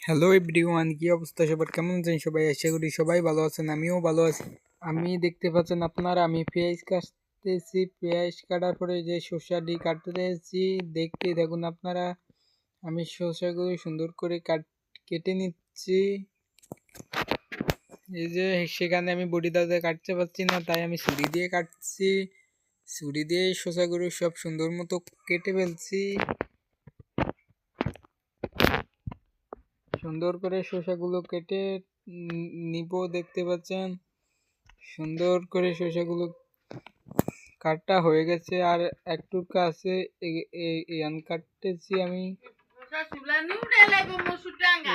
Hello everyone, কি অবস্থা সবার? কেমন আছেন সবাই? আশা করি সবাই ভালো আছেন, আমিও ভালো আছি। আমি দেখতে পাচ্ছেন আপনারা, আমি পেঁয়াজ কাটতেছি। পেঁয়াজ কাটার পরে যে শসাটি কাটতেছি, দেখতে দেখুন আপনারা। আমি শসাগুলো সুন্দর করে কেটে নিচ্ছি। এই যে সেখানে আমি বটি দাঁতে কাটতে পারছি না, তাই আমি ছুরি দিয়ে কাটছি। ছুরি দিয়ে শসাগুলো সব সুন্দর মতো কেটে ফেলছি। সুন্দর করে শসাগুলো কেটে নিব। দেখতে পাচ্ছেন সুন্দর করে শসাগুলো কাটা হয়ে গেছে, আর একটু আছে কাটতেছি আমি।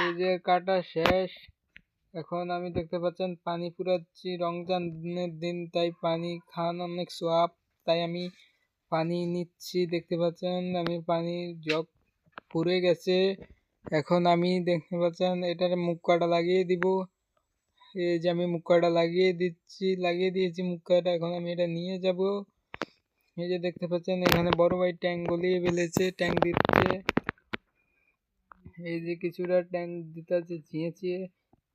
এই যে কাটা শেষ। এখন আমি দেখতে পাচ্ছেন পানি ফুরাচ্ছি, রমজানের দিন, তাই পানি খান অনেক সোয়াব, তাই আমি পানি নিচ্ছি। দেখতে পাচ্ছেন আমি পানির জগ পুড়ে গেছে। এখন আমি দেখতে পাচ্ছেন এটার মুখ কাটা লাগিয়ে দিব। এই যে আমি মুখ কাটা লাগিয়ে দিয়েছি মুখ কাটা। এখন আমি এটা নিয়ে যাব। এই যে দেখতে পাচ্ছেন এখানে বড় ভাই ট্যাঙ্ক গলিয়ে ফেলেছে, ট্যাঙ্ক দিচ্ছে। এই যে কিছুটা ট্যাঙ্ক দিতে আছে ছিঁড়ে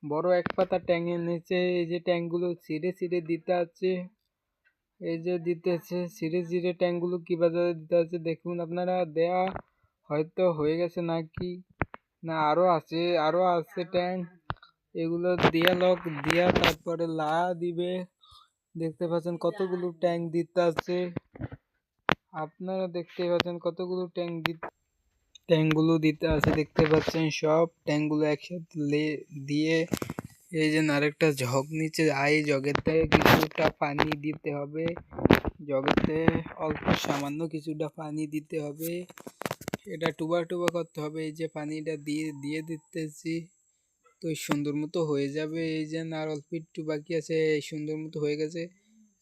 বড় এক পাতা ট্যাঙ্কের নিচে এই যে ট্যাঙ্কগুলো ছিঁড়ে দিতে আছে। এই যে দিতেছে ছিঁড়ে ট্যাঙ্কগুলো কিভাবে দিতে আছে দেখুন আপনারা। দেয়া হয়তো হয়ে গেছে নাকি না আরো আছে ট্যাঙ্ক। এগুলো দিয়া তারপরে দিবে। দেখতে পাচ্ছেন কতগুলো ট্যাঙ্ক দিতে আছে। আপনারা দেখতে পাচ্ছেন কতগুলো ট্যাঙ্কগুলো দিতে আছে। দেখতে পাচ্ছেন সব ট্যাঙ্কগুলো একসাথে দিয়ে এই যে আরেকটা জগ নিচে জগেতে কিছুটা পানি দিতে হবে। জগেতে অল্প সামান্য কিছুটা পানি দিতে হবে। এটা টুবা করতে হবে। এই যে পানিটা দিয়ে দিতেছি, তো সুন্দর মতো হয়ে যাবে। এই যে আর অল্প একটু বাকি আছে, সুন্দর মতো হয়ে গেছে।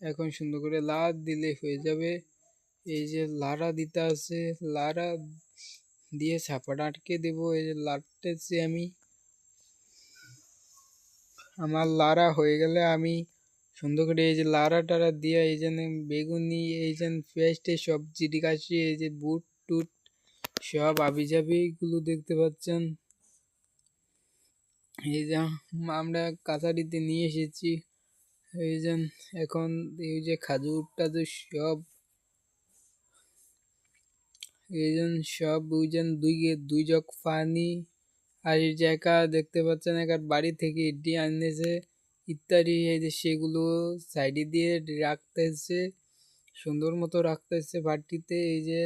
এখন সুন্দর করে দিলে হয়ে যাবে। এই যে লাড়া দিতে আছে, লাড়া দিয়ে ছাপাটা আটকে দেবো। এই যে লাড়তেছি আমি। আমার লাড়া হয়ে গেলে আমি সুন্দর করে এই যে লাড়া টাড়া দিয়ে এই যে বেগুনি, এই যে পেঁয়াজটে সবজি কাশি, এই যে বুট টুট সব আবিজাবি গুলো দেখতে পাচ্ছেন। এই যে আমরা কাছারিতে নিয়ে এসেছি। এই যে এখন এই যে খাজুর টাজুর সব এই যে সব বুঝছেন দুই জগ পানি। আর এই জায়গা দেখতে পাচ্ছেন একার বাড়ি থেকে ইডি আনতেছে ইত্যাদি। এই যে সেগুলো সাইডে দিয়ে রাখতেছে, সুন্দর মতো রাখতেছে বাটিতে। এই যে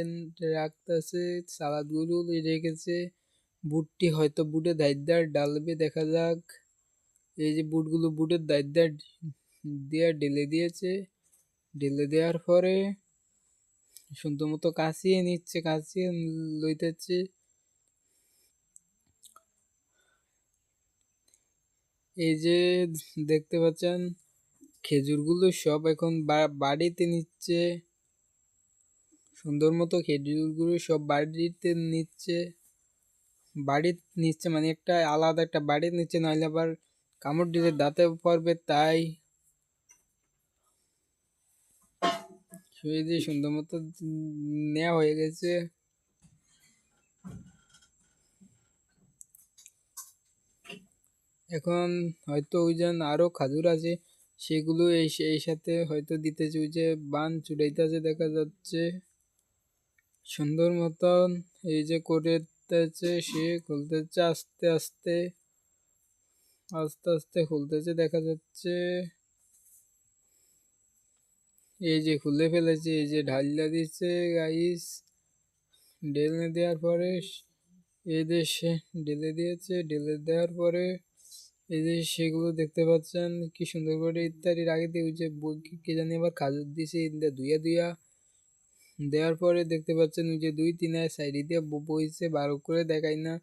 রাখতেছে সালাদগুলো রেখেছে। বুটটি হয়তো বুটে দায়দার ডালবে, দেখা যাক। এই যে বুটের দায়দার দিয়ে ঢেলে দিয়েছে। ঢেলে দেওয়ার পরে সুন্দর মতো কাশিয়ে নিচ্ছে, কাশিয়ে লইতেছে। এই যে দেখতে পাচ্ছেন খেজুরগুলো সব এখন বাড়িতে নিচ্ছে। সুন্দর মতো খেজুরগুলো সব বাড়িতে নিচ্ছে মানে একটা আলাদা একটা বাড়ি নিচ্ছে, নইলে আবার কামড় দিলে দাঁতে পড়বে। তাই দিয়ে সুন্দর মতো নেওয়া হয়ে গেছে। এখন হয়তো ওই যে আরো খাজুর আছে, সেগুলো এই সাথে হয়তো দিতেছে। ওই যে বান চুড়াইতেছে দেখা যাচ্ছে সুন্দর মতন। এই যে করতেছে, সে খুলতেছে আস্তে আস্তে আস্তে আস্তে খুলতেছে দেখা যাচ্ছে। এই যে খুলে ফেলেছে, এই যে ঢালিয়া দিচ্ছে গাইস। ঢেলে দেওয়ার পরে এই যে সে ঢেলে দিয়েছে। ঢেলে দেওয়ার পরে এই যে সেগুলো দেখতে পাচ্ছেন কি সুন্দর করে ইত্যাদির আগে দিয়ে ওই যে কে জানি আবার খাজুর দিছে ধুইয়া দেওয়ার পরে দেখতে পাচ্ছেন ওই যে দুই তিনায় সাইডে দিয়ে বইছে, বারো করে দেখাই না।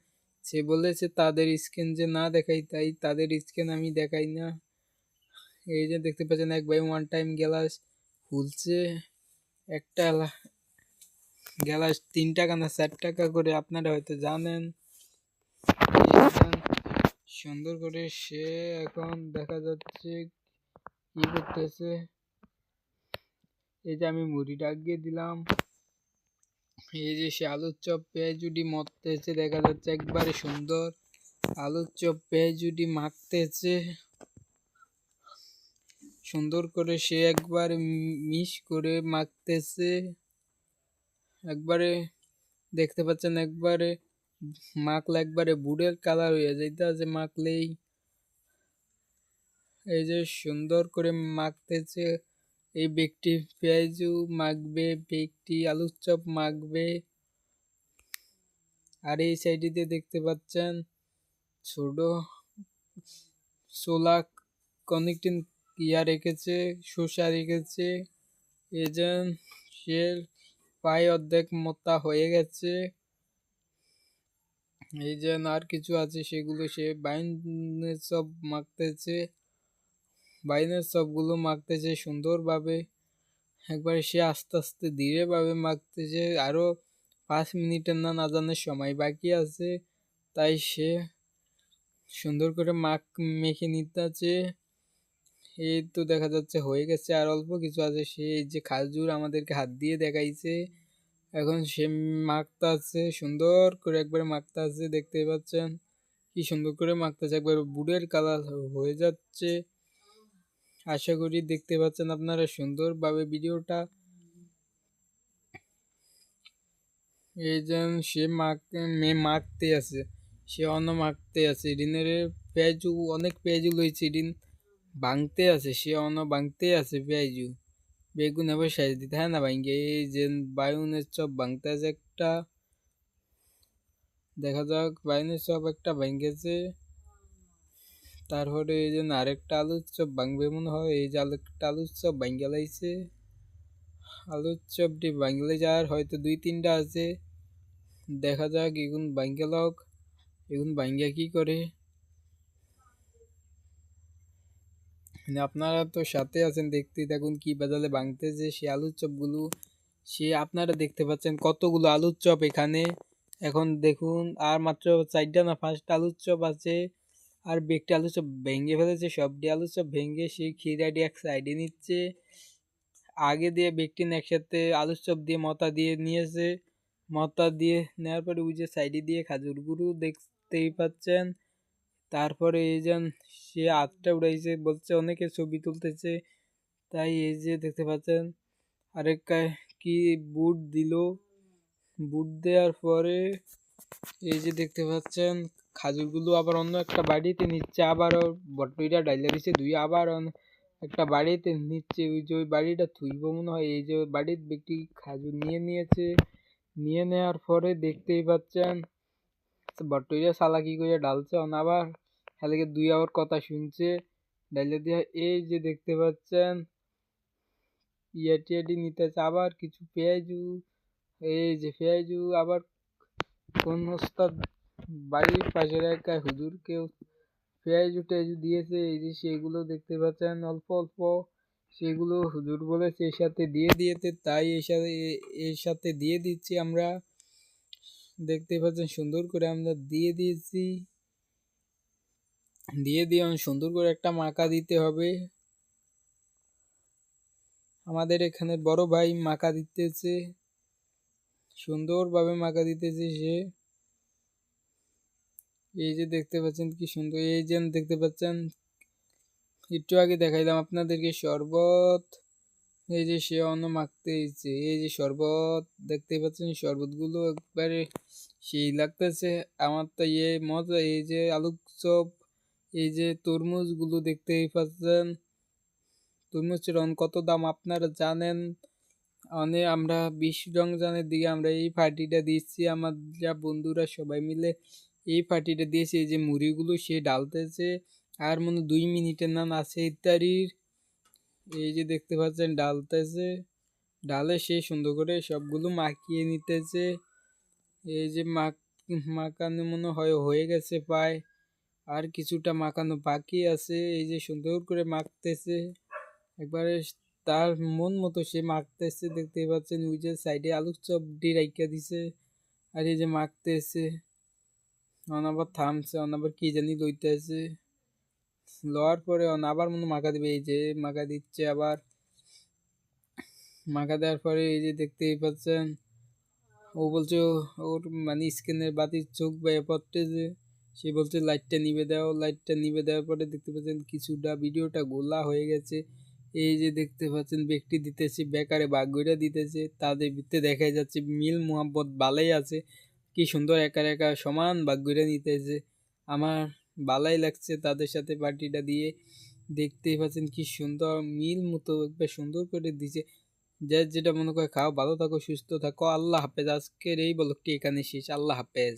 সে বলেছে তাদের স্ক্যান যে না দেখাই, তাই তাদের স্ক্যান আমি দেখাই না। এই যে দেখতে পাচ্ছেন এক ভাই ওয়ান টাইম গ্লাস খুলছে। একটা গ্লাস 3 টাকা না 4 টাকা করে, আপনারা হয়তো জানেন। সুন্দর করে সে এখন দেখা যাচ্ছে কি করতেছে। এই যে আমি মুড়ি ডাকিয়ে দিলাম। এই যে সে আলুর চপ পেঁয়াজুটি মরতেছে দেখা যাচ্ছে একবারে সুন্দর। আলুর চপ পেঁয়াজুটি মাখতেছে সুন্দর করে, সে একবার মিশ করে মাখতেছে একবারে। দেখতে পাচ্ছেন একবারে মাখলে একবারে বুড়ের কালার হয়ে যাইতে আছে মাখলেই। এই যে সুন্দর করে মাখতেছে এই ব্যক্তি, পেঁয়াজু মাখবে, ব্যক্তি আলুর চপ মাখবে। আর এই সাইডে দেখতে পাচ্ছেন ছোট ছোলা কনেকটিন ইয়া রেখেছে, শসা রেখেছে। এই যে সে প্রায় অর্ধেক মোটা হয়ে গেছে। এই যে আর কিছু আছে সেগুলো সে বাইনের সব মাখতেছে, বাইনের সবগুলো মাখতেছে সুন্দরভাবে। একবারে সে আস্তে আস্তে ধীরে ভাবে মাখতেছে। আরো 5 মিনিটের না আজানের সময় বাকি আছে, তাই সে সুন্দর করে মেখে নিতেছে। এই তো দেখা যাচ্ছে হয়ে গেছে, আর অল্প কিছু আছে। সে এই যে খাজুর আমাদেরকে হাত দিয়ে দেখাইছে, এখন সে মাখতেছে সুন্দর করে, একবারে মাখতেছে। দেখতে পাচ্ছেন কি সুন্দর করে মাখতেছে, একবার বুড়ের কালার হয়ে যাচ্ছে। আশা করি দেখতে পাচ্ছেন আপনারা সুন্দরভাবে ভিডিওটা। এই যে সে মাখতে আছে, সে অন্য মাখতে আছে ঋণের পেঁয়াজু, অনেক পেঁয়াজু লইছে ঋণ ভাঙতে আছে, সে অন্য ভাঙতে আছে পেঁয়াজু। বেগুন আবার সাইজ দিতে হয় না ভাঙ্গে। এই যে বায়ুনের চপ ভাঙতে আছে একটা, দেখা যাক বায়ুনের চপ একটা ভাঙ্গেছে। তারপরে এই যে আরেকটা আলুর চপ ভাঙবে মনে হয়। এই যে আরেকটা আলুর চপ ভাঙ্গে লাইছে, আলুর চপটি ভাঙলে যার হয়তো 2-3টা আছে। দেখা যাক এগুন ভাঙ্গে লোক, এগুন ভাঙ্গা কি করে। আপনারা তো সাথে আছেন, দেখতে দেখুন কি বাজালে ভাঙতেছে সে আলুর চপগুলো। সে আপনারা দেখতে পাচ্ছেন কতগুলো আলুর চপ এখানে। এখন দেখুন আর মাত্র 4টা না 5টা আলুর চপ আছে। আর ব্যক্তি আলুর চপ ভেঙে ফেলেছে, সবটি আলুর চপ ভেঙে সে খিরাটি এক সাইডে নিচ্ছে। আগে দিয়ে ব্যক্তি একসাথে আলুর চপ দিয়ে মতা দিয়ে নিয়েছে, মতা দিয়ে নেওয়ার পরে ওই যে সাইডে দিয়ে খাজুর গুঁড়ো দেখতেই পাচ্ছেন। তারপরে এই যে সে হাতটা উড়াইছে, বলছে অনেকে ছবি তুলতেছে, তাই এই যে দেখতে পাচ্ছেন আরেক কি বুট দিল। বুট দেওয়ার পরে এই যে দেখতে পাচ্ছেন খাজুরগুলো আবার অন্য একটা বাড়িতে নিচ্ছে, আবারও বটইটা ডাইলে দিচ্ছে ধুই, আবার একটা বাড়িতে নিচ্ছে। ওই যে ওই বাড়িটা থুইব মনে হয়। এই যে বাড়ির ব্যক্তি খাজুর নিয়ে নিয়েছে, নিয়ে নেওয়ার পরে দেখতেই পাচ্ছেন বটইটা চালাকি করে ডালছে, আবার হেলেকে 2 আওয়ার কথা শুনছে ডাইলে দিয়া। এই যে দেখতে পাচ্ছেন টিয়াটি নিতেছে, আবার কিছু পেঁয়াজু, এই যে পেঁয়াজু আবার কোন ওস্তাদ বাড়ির পাশের এক হুজুরকে পেঁয়াজু টেয়াজু দিয়েছে। এই যে সেগুলো দেখতে পাচ্ছেন অল্প অল্প, সেগুলো হুজুর বলেছে এর সাথে দিয়ে দিয়েতে, তাই এর সাথে দিয়ে দিচ্ছি আমরা। দেখতে পাচ্ছেন সুন্দর করে আমরা দিয়ে দিয়েছি, দিয়ে দিয়ে সুন্দর করে একটা মাখা দিতে হবে। আমাদের এখানে বড় ভাই মাখা দিতেছে, সুন্দরভাবে মাখা দিতেছে সে। এই যে দেখতে পাচ্ছেন কি সুন্দর, এই যে দেখতে পাচ্ছেন একটু আগে দেখাইলাম আপনাদেরকে শরবত। এই যে সে অন্য মাখতে হয়েছে, এই যে শরবত দেখতে পাচ্ছেন, শরবত গুলো একবারে সেই লাগতেছে। আমার তো মজা। এই যে আলুর চপ, এই যে তরমুজ গুলো দেখতেই পাচ্ছেন, তরমুজের কত দাম আপনারা জানেন। আমরা 20 রমজানের দিকে আমরা এই পার্টিটা দিচ্ছি, আমার যা বন্ধুরা সবাই মিলে এই পার্টিটা দিয়েছে। এই যে মুড়িগুলো সে ডালতেছে, আর মনে 2 মিনিটের নান আছে ইত্যাদির। এই যে দেখতে পাচ্ছেন ডালতেছে, ডালে সে সুন্দর করে সবগুলো মাখিয়ে নিতেছে। এই যে মাখানো মনে হয় হয়ে গেছে প্রায়, আর কিছুটা মাখানো বাকি আছে। এই যে সুন্দর করে মাখতেছে একবারে তার মন মতো সে মাখতেছে। দেখতেই পাচ্ছেন ওই যে সাইডে আলুর চপ দিয়ে রাইখা দিছে, আর এই যে মাখতেছে। আবার থামছে, আবার কি জানি লইতেছে, লওয়ার পরে আবার মনে মাখা দিবে। এই যে মাখা দিচ্ছে, আবার মাখা দেওয়ার পরে এই যে দেখতেই পাচ্ছেন ও বলছে ওর মানে স্কিনের বাতির চোখ বাইরে পড়তেছে। সে বলছে লাইটটা নিভে দাও, লাইটটা নিভে দেওয়ার পরে দেখতে পাচ্ছেন কিছুটা ভিডিওটা গোলা হয়ে গেছে। এই যে দেখতে পাচ্ছেন ব্যক্তি দিতেছে, বেকারে বাগইরা দিতেছে, তাদের ভিতরে দেখা যাচ্ছে মিল মোহাব্বত বালাই আছে। কি সুন্দর একা একা সমান বাগইরা নিতেছে। আমার বালাই লাগছে তাদের সাথে পার্টিটা দিয়ে। দেখতেই পাচ্ছেন কি সুন্দর মিল মতো একবার সুন্দর করে দিছে। যার যেটা মনে করে খাও, ভালো থাকো, সুস্থ থাকো, আল্লাহ হাফেজ। আজকের এই ব্লগটি এখানে শেষ। আল্লাহ হাফেজ।